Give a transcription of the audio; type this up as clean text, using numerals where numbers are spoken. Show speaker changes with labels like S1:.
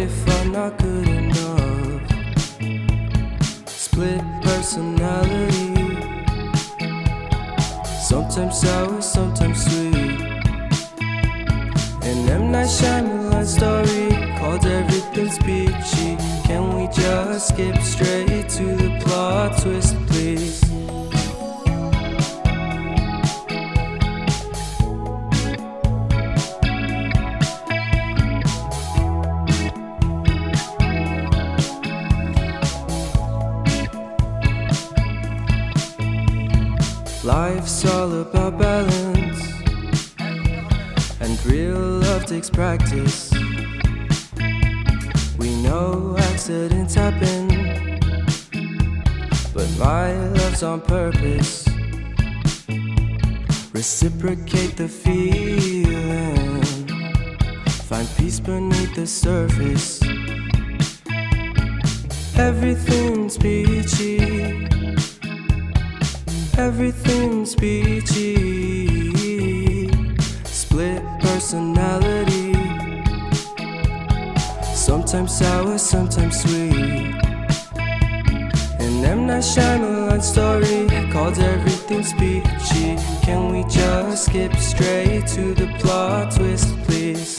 S1: if I'm not good enough? Split personality, sometimes sour, sometimes sweet. An M. Night Shyamalan story called Everything's Peachy. Can we just skip straight to the plot twist, please? Life's all about balance, and real love takes practice. We know accidents happen, but my love's on purpose. Reciprocate the feeling, find peace beneath the surface. Everything's peachy, everything's peachy. Split personality, sometimes sour, sometimes sweet. An M. Night Shyamalan story called Everything's Peachy. Can we just skip straight to the plot twist, please?